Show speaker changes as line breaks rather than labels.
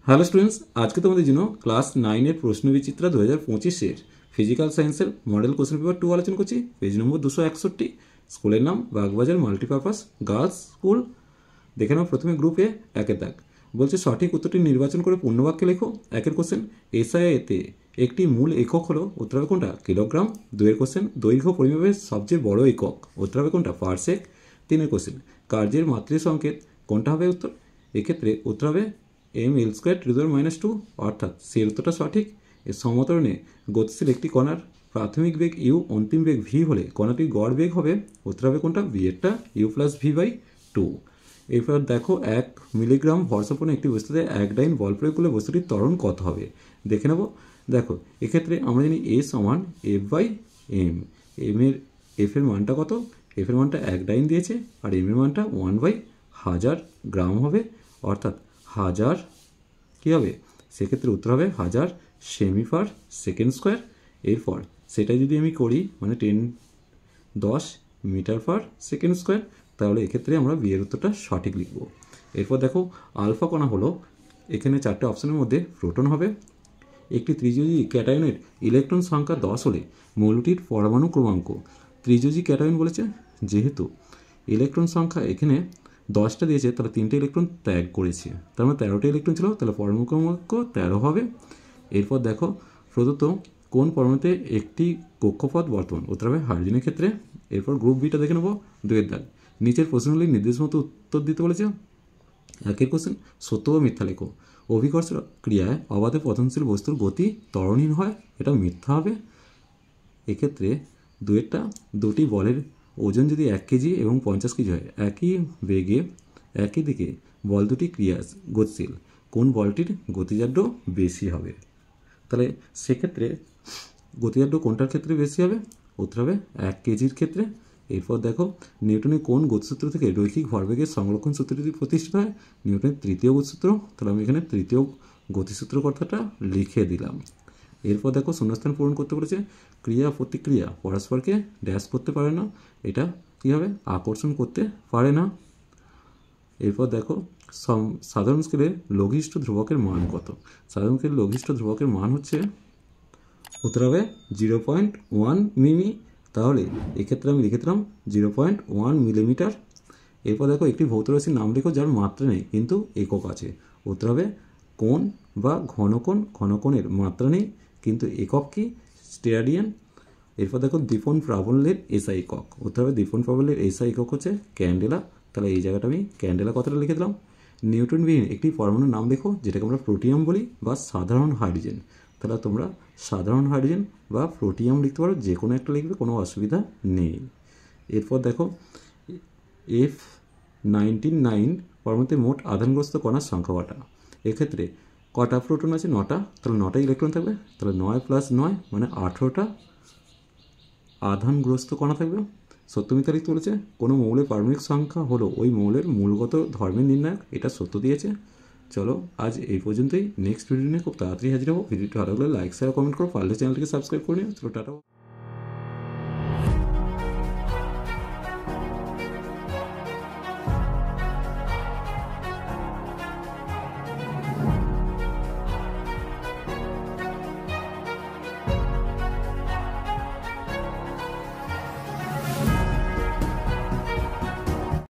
Hello students, আজকে তোমাদের জন্য ক্লাস 9-এর প্রশ্নবিচিত্রা 2025-এর ফিজিক্যাল সায়েন্সের মডেল কোশ্চেন পেপার 2 আলোচনা করছি। পেজ নম্বর 261। স্কুলের নাম বাগবাজার মাল্টিপারপাস গার্লস স্কুল। দেখে নাও প্রথমে গ্রুপে একের দাগ বলছে সঠিক উত্তরটি নির্বাচন করে পূর্ণবাক্যে লেখো। একের কোশ্চেন এসআইতে একটি মূল একক হলো, উত্তর হবে কোনটা? কিলোগ্রাম। দুইয়ের কোশ্চেন দৈর্ঘ্য পরিমাপের সবচেয়ে বড় একক, উত্তর হবে কোনটা? পারসেক। তিনের কোশ্চেন কার্যের মাতৃ সংকেত কোনটা হবে উত্তর? এক্ষেত্রে উত্তর হবে mL²⁻², অর্থাৎ সি এর উত্তরটা সঠিক। এর সমতরণে গতিশীল একটি কণার প্রাথমিক বেগ ইউ, অন্তিম বেগ ভি হলে কণাটির গড় বেগ হবে, উত্তর হবে কোনটা? বি এরটা, u+v/2। এরপর দেখো 1 মিলিগ্রাম ভরসম্পন্ন একটি বস্তুতে 1 ডাইন বল প্রয়োগ করলে বস্তুটির ত্বরণ কত হবে দেখে নেব। দেখো এক্ষেত্রে আমরা জানি a সমান f/m। এফ এর মানটা কত? এফ এর মানটা 1 ডাইন দিয়েছে, আর এম এর মানটা 1/1000 গ্রাম হবে, অর্থাৎ 1000 কী হবে? সেক্ষেত্রে উত্তর হবে 1000 সেমি/সেকেন্ড স্কোয়ার। এরপর সেটা যদি আমি করি মানে 10 মিটার/সেকেন্ড স্কোয়ার, তাহলে এক্ষেত্রে আমরা বি এর উত্তরটা সঠিক লিখব। এরপর দেখো আলফা কণা হলো, এখানে 4টে অপশনের মধ্যে প্রোটন হবে। একটি ত্রিযোজী ক্যাটায়নের ইলেকট্রন সংখ্যা 10 হলে মৌলটির পরমাণু ক্রমাঙ্ক। ত্রিযোজী ক্যাটায়ন বলেছে, যেহেতু ইলেকট্রন সংখ্যা এখানে 10টা দিয়েছে, তাহলে 3টে ইলেকট্রন ত্যাগ করেছে, তার মানে 13টে ইলেকট্রন ছিল, তাহলে পরমাণু ক্রমাঙ্ক 13 হবে। এরপর দেখো প্রদত্ত কোন পরমাণুতে একটি কক্ষপথ বর্তমান, উত্তর হবে হাইড্রোজেনের ক্ষেত্রে। এরপর গ্রুপ বিটা দেখে নেবো। দুয়ের দাগ নিচের প্রশ্নগুলি নির্দেশ মতো উত্তর দিতে বলেছে। একের কোশ্চেন সত্য বা মিথ্যা লেখো। অভিকর্ষ ক্রিয়ায় অবাধে পতনশীল বস্তুর গতি ত্বরণহীন হয়, এটা মিথ্যা হবে। এক্ষেত্রে দুয়েরটা দুটি বলের ওজন যদি 1 কেজি এবং 50 কেজি হয়, একই বেগে একই দিকে বল দুটি গতিশীল, কোন বলটির গতিজাড্য বেশি হবে? তাহলে সেক্ষেত্রে গতিজাড্য কোনটার ক্ষেত্রে বেশি হবে? উত্তর হবে 1 কেজির ক্ষেত্রে। এরপর দেখো নিউটনের কোন গতিসূত্র থেকে রৈখিক ভরবেগের সংরক্ষণ সূত্রটি প্রতিষ্ঠিত হয়? নিউটনের তৃতীয় গতিসূত্র। তাহলে আমি এখানে তৃতীয় গতিসূত্র কথাটা লিখে দিলাম। এরপর দেখো শূন্যস্থান পূরণ করতে বলেছে। ক্রিয়া প্রতিক্রিয়া পরস্পরকে ড্যাশ করতে পারে না, এটা কী হবে? আকর্ষণ করতে পারে না। এরপর দেখো সাধারণ স্কেলে লঘিষ্ঠ ধ্রুবকের মান কত? সাধারণ স্কেলে লঘিষ্ঠ ধ্রুবকের মান হচ্ছে, উত্তর হবে 0.1 মিমি। তাহলে এক্ষেত্রে আমি লিখে দিলাম 0.1 মিলিমিটার। এরপর দেখো একটি ভৌত রাশির নাম লেখো যার মাত্রা নেই কিন্তু একক আছে, উত্তর হবে কোণ বা ঘনকোণ। ঘনকোণের মাত্রা নেই কিন্তু একক কি? স্টেরাডিয়ান। এরপর দেখো দীপন প্রাবল্যের এসআই একক, উত্তর হবে দীপন প্রাবল্যের এসআই একক হচ্ছে ক্যান্ডেলা। তাহলে এই জায়গাটা আমি ক্যান্ডেলা কথাটা লিখে দিলাম। নিউটনবিহীন একটি পরমাণুর নাম লেখো যেটাকে আমরা প্রোটিয়াম বলি বা সাধারণ হাইড্রোজেন। তাহলে তোমরা সাধারণ হাইড্রোজেন বা প্রোটিয়াম লিখতে পারো, যে কোনো একটা লিখবে, কোনো অসুবিধা নেই। এরপর দেখো F99 পরমাণুতে মোট আধানগ্রস্ত কণার সংখ্যা কটা? এক্ষেত্রে কটা প্রোটন আছে? 9টা। তাহলে 9টা ইলেকট্রন থাকবে, তাহলে 9 + 9 মানে 18টা আধানগ্রস্ত কণা থাকবে। সত্য মিথ্যা লিখতে বলেছে। কোনো মৌলের পারমাণবিক সংখ্যা হলো ওই মৌলের মূলগত ধর্মের নির্ণায়ক, এটা সত্য দিয়েছে। চলো আজ এই পর্যন্তই। নেক্সট ভিডিও নিয়ে খুব তাড়াতাড়ি হাজির হবো। ভিডিওটি ভালো লাগলে লাইক শেয়ার কমেন্ট করো, পারলে চ্যানেলটিকে সাবস্ক্রাইব করে নিও। চলো টাটা।